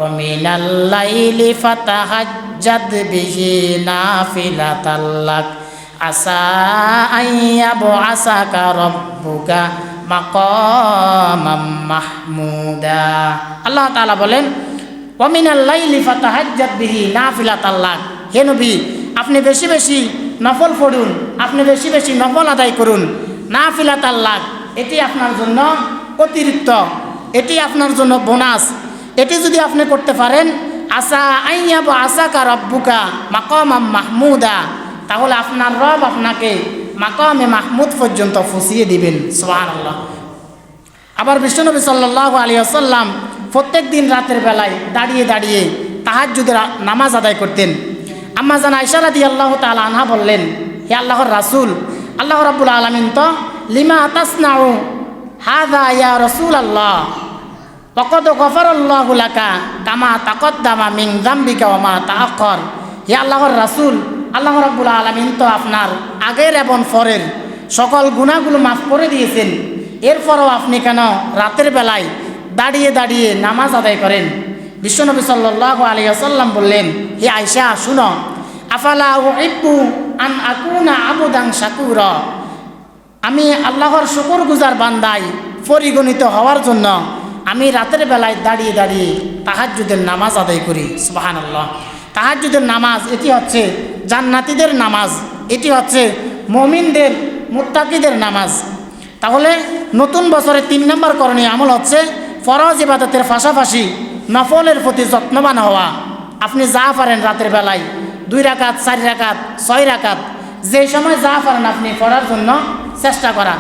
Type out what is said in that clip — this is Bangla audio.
ওয়া মিনাল লাইলি ফাতাহাজ্জাদ বিহি নাফিলাতাল লাক আসা আইয়াবআসাকা রাব্বুকা মাকামাম মাহমুদা। আল্লাহ তাআলা বলেন ওয়া মিনাল লাইলি ফাতাহাজ্জাদ বিহি নাফিলাতাল লাক, হে নবী আপনি বেশি বেশি নফল পড়ুন, আপনি বেশি বেশি নফল আদায় করুন। নাফিলাতাল লাক এটি আপনার জন্য অতিরিক্ত, এটি আপনার জন্য বোনাস। এটি যদি আপনি করতে পারেন আসা আইয়াবআসাকা রাব্বুকা মাকামাম মাহমুদা, তাহলে আপনার রব আপনাকে মাকামে মাহমুদ পর্যন্ত পৌঁছিয়ে দিবেন। সুবহানাল্লাহ। আবার বিশ্বনবী সাল্লাল্লাহু আলাইহি ওয়াসাল্লাম প্রত্যেক দিন রাতের বেলায় দাঁড়িয়ে দাঁড়িয়ে তাহাজ্জুদের নামাজ আদায় করতেন। আম্মা জান আয়েশা রাদিয়াল্লাহু তাআলা আনহা বললেন, হে আল্লাহর রাসূল, আল্লাহ রাব্বুল আলামিন তো লিমা তাসনাউ হাযা ইয়া রাসূলাল্লাহ ফাকাদ গফারাল্লাহু লাকা কামা তাকদ্দামা মিন যামবিকা ওয়া মা তাআক্কার। হে আল্লাহর রাসূল, আল্লাহ রাব্বুল আলামিন তো আপনার আগের এবং পরের সকল গুনাহগুলো মাফ করে দিয়েছেন, এরপরও আপনি কেন রাতের বেলায় দাঁড়িয়ে দাঁড়িয়ে নামাজ আদায় করেন? বিশ্বনবী সাল্লাল্লাহু আলাইহি ওয়াসাল্লাম বললেন, হে আয়েশা শুনো, আফালা উহিব্বু আন আকুনা আবুদান শাকুরা, আমি আল্লাহর শুকরগুজার বান্দায় পরিগণিত হওয়ার জন্য আমি রাতের বেলায় দাঁড়িয়ে দাঁড়িয়ে তাহাজ্জুদের নামাজ আদায় করি। সুবহানাল্লাহ। তাহাজ্জুদের নামাজ এটি হচ্ছে জান্নাতীদের নামাজ, এটি হচ্ছে মুমিনদের মুত্তাকিদের নামাজ। তাহলে নতুন বছরে 3 নম্বর করণীয় আমল হচ্ছে ফরজ ইবাদতের পাশাপাশি নফলের প্রতি যত্নবান হওয়া। আপনি যা পারেন রাতের বেলায় 2 রাকাত, 4 রাকাত, 6 রাকাত, যে সময় যা পারেন আপনি পড়ার জন্য চেষ্টা করা।